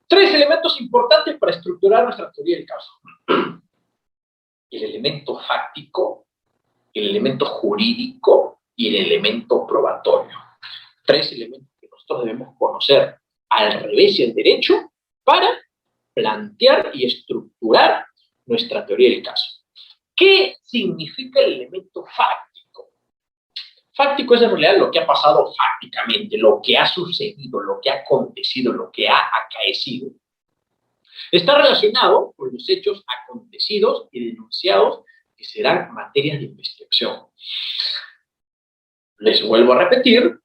Tres elementos importantes para estructurar nuestra teoría del caso. El elemento fáctico, el elemento jurídico y el elemento probatorio. Tres elementos que nosotros debemos conocer al revés y al derecho para plantear y estructurar nuestra teoría del caso. ¿Qué significa el elemento fáctico? Fáctico es en realidad lo que ha pasado fácticamente, lo que ha sucedido, lo que ha acontecido, lo que ha acaecido. Está relacionado con los hechos acontecidos y denunciados que serán materias de investigación. Les vuelvo a repetir,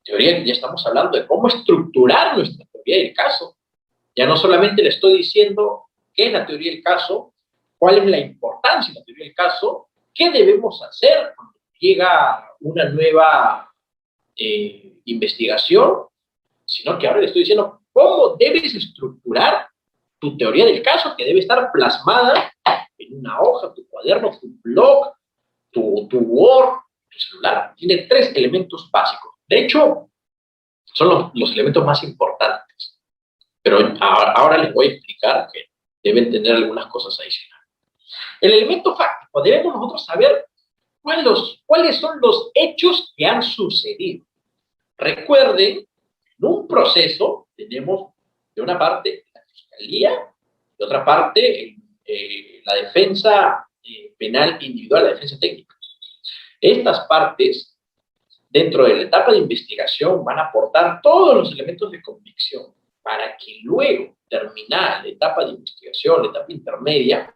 teoría, ya estamos hablando de cómo estructurar nuestra teoría del caso. Ya no solamente le estoy diciendo qué es la teoría del caso, cuál es la importancia de la teoría del caso, qué debemos hacer cuando llega una nueva investigación, sino que ahora le estoy diciendo cómo debes estructurar tu teoría del caso, que debe estar plasmada en una hoja, tu cuaderno, tu blog, tu Word, tu celular. Tiene tres elementos básicos. De hecho, son los elementos más importantes. Pero ahora les voy a explicar que deben tener algunas cosas adicionales. El elemento fáctico, debemos nosotros saber cuáles son los hechos que han sucedido. Recuerden, en un proceso tenemos de una parte la fiscalía, de otra parte la defensa penal individual, la defensa técnica. Estas partes, dentro de la etapa de investigación, van a aportar todos los elementos de convicción para que luego, terminada la etapa de investigación, la etapa intermedia,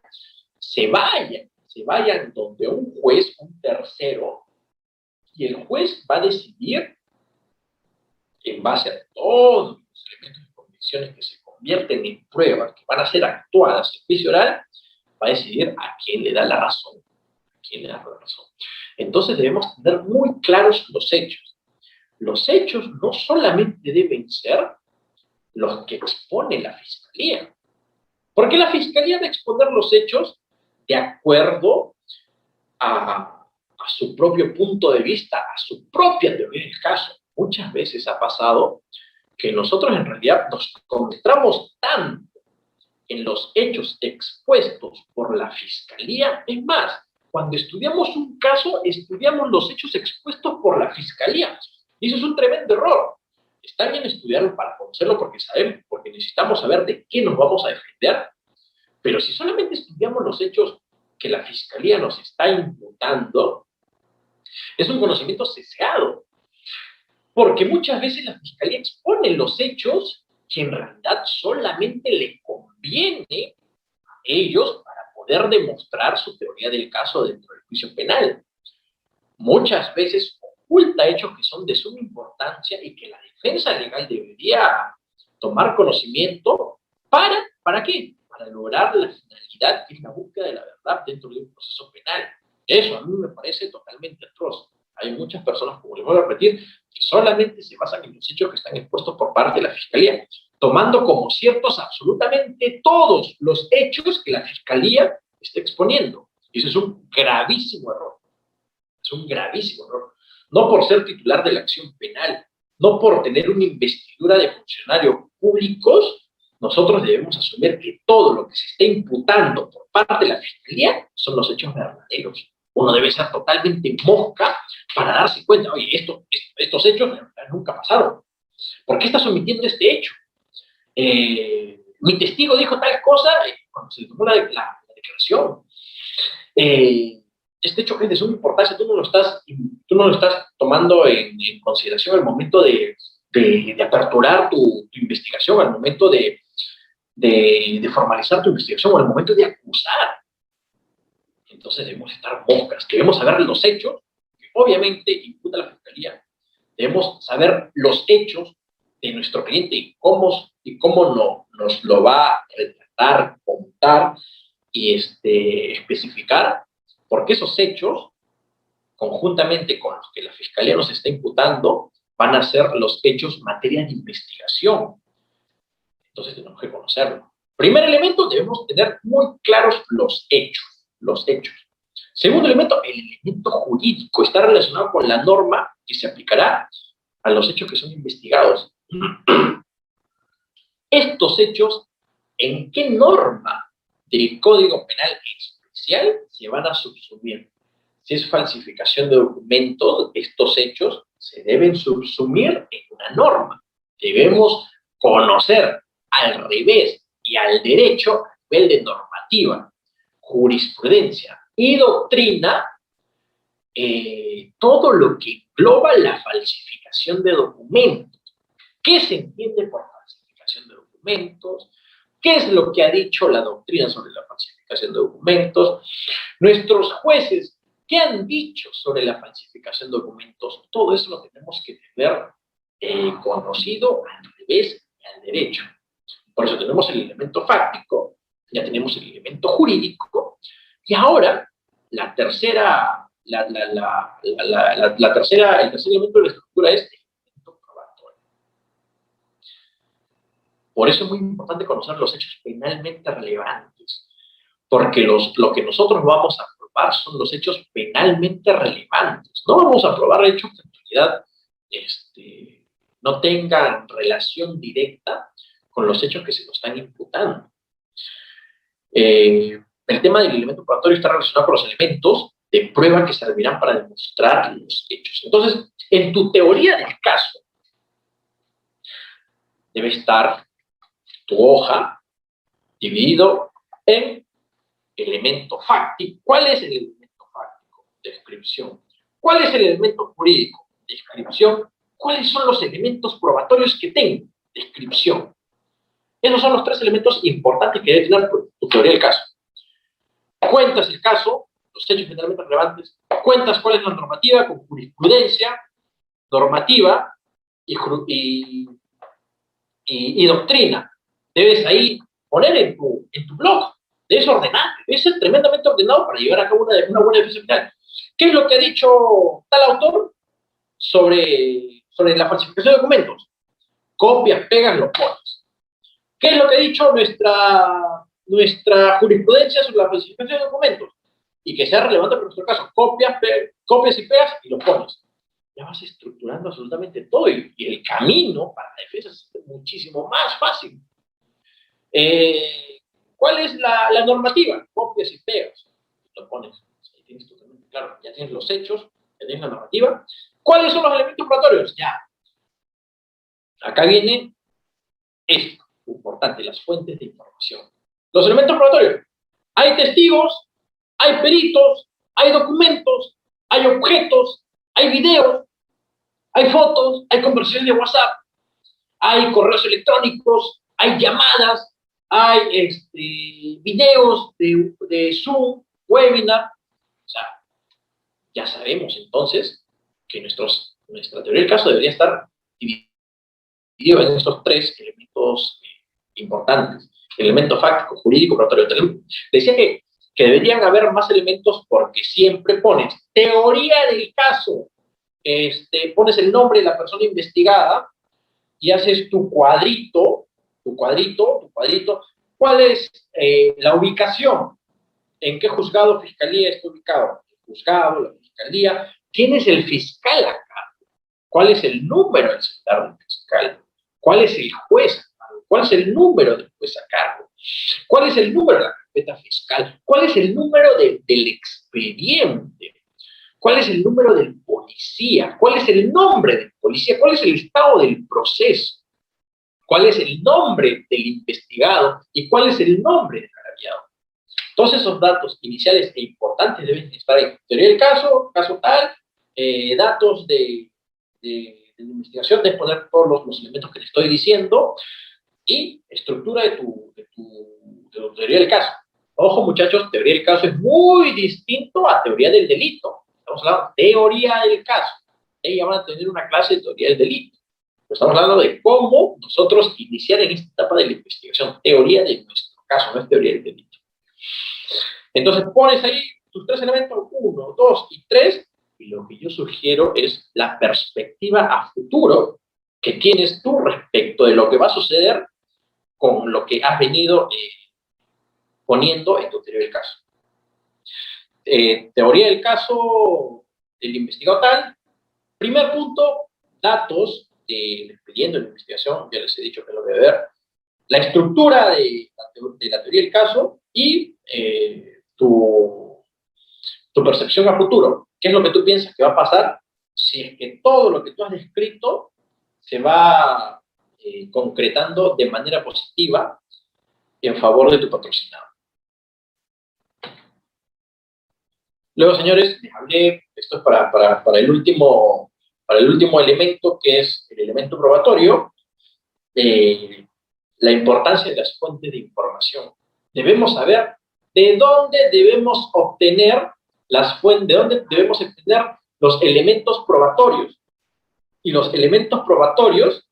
se vayan donde un juez, un tercero, y el juez va a decidir, en base a todos los elementos de convicciones que se convierten en pruebas, que van a ser actuadas en juicio oral, va a decidir a quién le da la razón. A quién le da la razón. Entonces debemos tener muy claros los hechos. Los hechos no solamente deben ser los que expone la fiscalía, porque la fiscalía va a exponer los hechos de acuerdo a su propio punto de vista, a su propia teoría del caso. Muchas veces ha pasado que nosotros en realidad nos concentramos tanto en los hechos expuestos por la fiscalía. Es más, cuando estudiamos un caso, estudiamos los hechos expuestos por la fiscalía. Y eso es un tremendo error. Está bien estudiarlo para conocerlo porque necesitamos saber de qué nos vamos a defender, pero si solamente estudiamos los hechos que la fiscalía nos está imputando, es un conocimiento sesgado. Porque muchas veces la fiscalía expone los hechos que en realidad solamente le conviene a ellos para poder demostrar su teoría del caso dentro del juicio penal. Muchas veces oculta hechos que son de suma importancia y que la defensa legal debería tomar conocimiento ¿para qué? Para lograr la finalidad, que es la búsqueda de la verdad dentro de un proceso penal. Eso a mí me parece totalmente atroz. Hay muchas personas, como les voy a repetir, que solamente se basan en los hechos que están expuestos por parte de la Fiscalía, tomando como ciertos absolutamente todos los hechos que la Fiscalía está exponiendo. Y eso es un gravísimo error. Es un gravísimo error. No por ser titular de la acción penal, no por tener una investidura de funcionarios públicos, nosotros debemos asumir que todo lo que se está imputando por parte de la Fiscalía son los hechos verdaderos. Uno debe ser totalmente mosca para darse cuenta, oye, estos hechos nunca pasaron. ¿Por qué estás omitiendo este hecho? Mi testigo dijo tal cosa cuando se tomó la declaración. Este hecho que es de suma importancia, tú no lo estás tomando en consideración al momento de aperturar tu investigación, al momento de formalizar tu investigación, al momento de acusar. Entonces debemos estar moscas, debemos saber los hechos, que obviamente imputa la Fiscalía, debemos saber los hechos de nuestro cliente y cómo nos lo va a retratar, contar y especificar, porque esos hechos, conjuntamente con los que la Fiscalía nos está imputando, van a ser los hechos materia de investigación. Entonces tenemos que conocerlo. Primer elemento, debemos tener muy claros los hechos. Segundo elemento, el elemento jurídico. Está relacionado con la norma que se aplicará a los hechos que son investigados. Estos hechos, ¿en qué norma del Código Penal especial se van a subsumir? Si es falsificación de documentos, estos hechos se deben subsumir en una norma. Debemos conocer al revés y al derecho a nivel de normativa, jurisprudencia y doctrina, todo lo que engloba la falsificación de documentos. ¿Qué se entiende por falsificación de documentos? ¿Qué es lo que ha dicho la doctrina sobre la falsificación de documentos? Nuestros jueces, ¿qué han dicho sobre la falsificación de documentos? Todo eso lo tenemos que tener conocido al revés y al derecho. Por eso tenemos el elemento fáctico, ya tenemos el elemento jurídico, y ahora la tercera, el tercer elemento de la estructura es el elemento probatorio. Por eso es muy importante conocer los hechos penalmente relevantes, porque lo que nosotros vamos a probar son los hechos penalmente relevantes. No vamos a probar hechos que en realidad no tengan relación directa con los hechos que se nos están imputando. El tema del elemento probatorio está relacionado con los elementos de prueba que servirán para demostrar los hechos. Entonces, en tu teoría del caso, debe estar tu hoja dividido en elemento fáctico. ¿Cuál es el elemento fáctico? Descripción. ¿Cuál es el elemento jurídico? Descripción. ¿Cuáles son los elementos probatorios que tengo? Descripción. Esos son los tres elementos importantes que debe tener tu teoría del caso. Cuentas el caso, los hechos generalmente relevantes, cuentas cuál es la normativa con jurisprudencia, normativa y doctrina. Debes ahí poner en tu blog, debes ordenar, debes ser tremendamente ordenado para llevar a cabo una buena defensa penal. ¿Qué es lo que ha dicho tal autor sobre la falsificación de documentos? Copias, pegas, lo pones. ¿Qué es lo que ha dicho nuestra jurisprudencia sobre la falsificación de documentos? Y que sea relevante para nuestro caso. Copias y pegas y lo pones. Ya vas estructurando absolutamente todo y el camino para la defensa es muchísimo más fácil. ¿Cuál es la normativa? Copias y pegas. Lo pones. Ahí tienes totalmente claro. Ya tienes los hechos, ya tienes la normativa. ¿Cuáles son los elementos probatorios? Ya. Acá viene esto, importante, las fuentes de información. Los elementos probatorios. Hay testigos, hay peritos, hay documentos, hay objetos, hay videos, hay fotos, hay conversaciones de WhatsApp, hay correos electrónicos, hay llamadas, hay videos de Zoom, webinar. O sea, ya sabemos entonces que nuestra teoría del caso debería estar dividido en estos tres elementos importantes. El elemento fáctico, jurídico, probatorio. Decía que deberían haber más elementos porque siempre pones teoría del caso, pones el nombre de la persona investigada y haces tu cuadrito. ¿Cuál es la ubicación? ¿En qué juzgado o fiscalía está ubicado? El juzgado, la fiscalía. ¿Quién es el fiscal acá? ¿Cuál es el número del celular del fiscal? ¿Cuál es el juez a cargo? ¿Cuál es el número del juez a cargo? ¿Cuál es el número de la carpeta fiscal? ¿Cuál es el número del expediente? ¿Cuál es el número del policía? ¿Cuál es el nombre del policía? ¿Cuál es el estado del proceso? ¿Cuál es el nombre del investigado? ¿Y cuál es el nombre del agraviado? Todos esos datos iniciales e importantes deben estar en teoría del caso tal, datos de investigación, debes poner todos los elementos que te estoy diciendo, y estructura de tu teoría del caso. Ojo, muchachos, teoría del caso es muy distinto a teoría del delito. Estamos hablando de teoría del caso. Ellos van a tener una clase de teoría del delito. Estamos hablando de cómo nosotros iniciar en esta etapa de la investigación. Teoría de nuestro caso, no es teoría del delito. Entonces pones ahí tus tres elementos, 1, 2 y 3, y lo que yo sugiero es la perspectiva a futuro que tienes tú respecto de lo que va a suceder con lo que has venido poniendo en tu teoría del caso. Teoría del caso del investigado tal. Primer punto, datos del expediente de la investigación. Ya les he dicho que lo debe ver. la estructura de la teoría del caso y tu percepción a futuro. ¿Qué es lo que tú piensas que va a pasar si es que todo lo que tú has descrito se va concretando de manera positiva en favor de tu patrocinado? Luego, señores, les hablé, esto es para el último elemento, que es el elemento probatorio, la importancia de las fuentes de información. Debemos saber de dónde debemos obtener las fuentes, de dónde debemos obtener los elementos probatorios. Y los elementos probatorios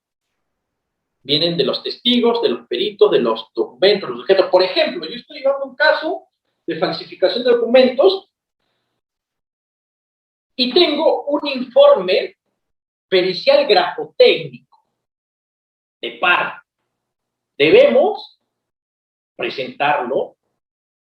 vienen de los testigos, de los peritos, de los documentos, los objetos. Por ejemplo, yo estoy llevando un caso de falsificación de documentos y tengo un informe pericial grafotécnico de parte. Debemos presentarlo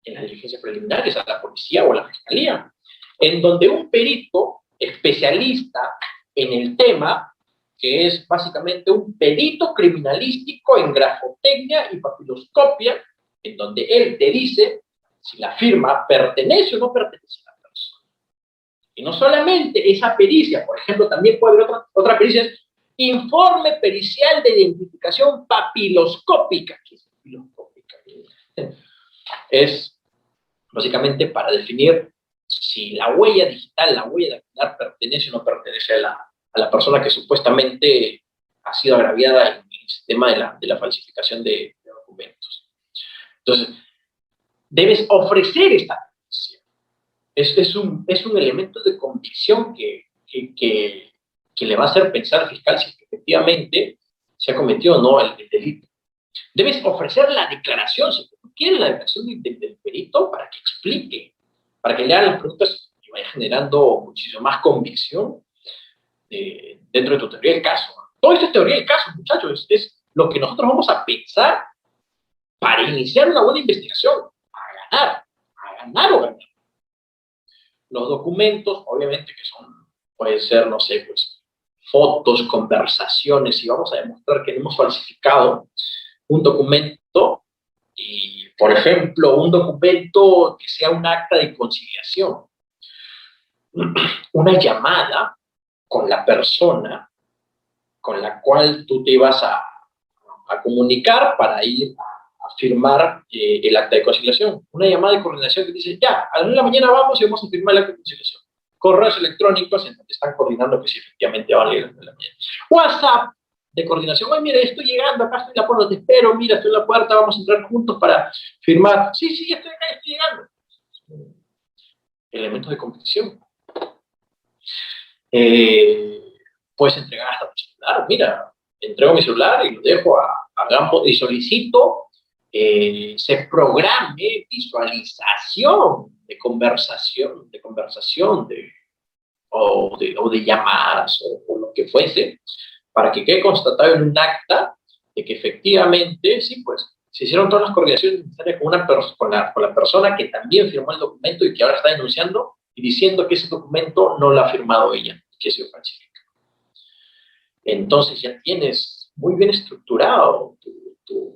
en las diligencias preliminares a la policía o a la fiscalía, en donde un perito especialista en el tema, que es básicamente un perito criminalístico en grafotecnia y papiloscopia, en donde él te dice si la firma pertenece o no pertenece a la persona. Y no solamente esa pericia, por ejemplo, también puede haber otra pericia, es informe pericial de identificación papiloscópica. ¿Qué es papiloscópica? Es básicamente para definir si la huella digital, la huella dactilar pertenece o no pertenece a la persona que supuestamente ha sido agraviada en el sistema de la falsificación de documentos. Entonces, debes ofrecer esta noticia. Es un elemento de convicción que le va a hacer pensar al fiscal si efectivamente se ha cometido o no el delito. Debes ofrecer la declaración, si tú quieres la declaración del perito, para que explique, para que le hagan las preguntas y vaya generando muchísimo más convicción dentro de tu teoría del caso. Todo esto es teoría del caso, muchachos, es lo que nosotros vamos a pensar para iniciar una buena investigación, a ganar o ganar. Los documentos, obviamente, pueden ser, no sé, pues, fotos, conversaciones, y vamos a demostrar que hemos falsificado un documento, y, por ejemplo, un documento que sea un acta de conciliación, una llamada con la persona con la cual tú te ibas a comunicar para ir a firmar el acta de conciliación. Una llamada de coordinación que dice, ya, a las 9 de la mañana vamos y vamos a firmar el acta de conciliación. Correos electrónicos en donde están coordinando que si efectivamente va a ir a las 9 de la mañana. WhatsApp de coordinación, oye, mira, estoy llegando, acá estoy en la puerta, te espero, mira, estoy en la puerta, vamos a entrar juntos para firmar. Sí, estoy acá, estoy llegando. Elementos de competición. Puedes entregar hasta tu celular, mira, entrego mi celular y lo dejo y solicito se programe visualización de conversación, o de llamadas o lo que fuese, para que quede constatado en un acta de que efectivamente, sí, pues, se hicieron todas las coordinaciones necesarias con la persona que también firmó el documento y que ahora está denunciando y diciendo que ese documento no lo ha firmado ella, que se falsifica. Entonces ya tienes muy bien estructurado tu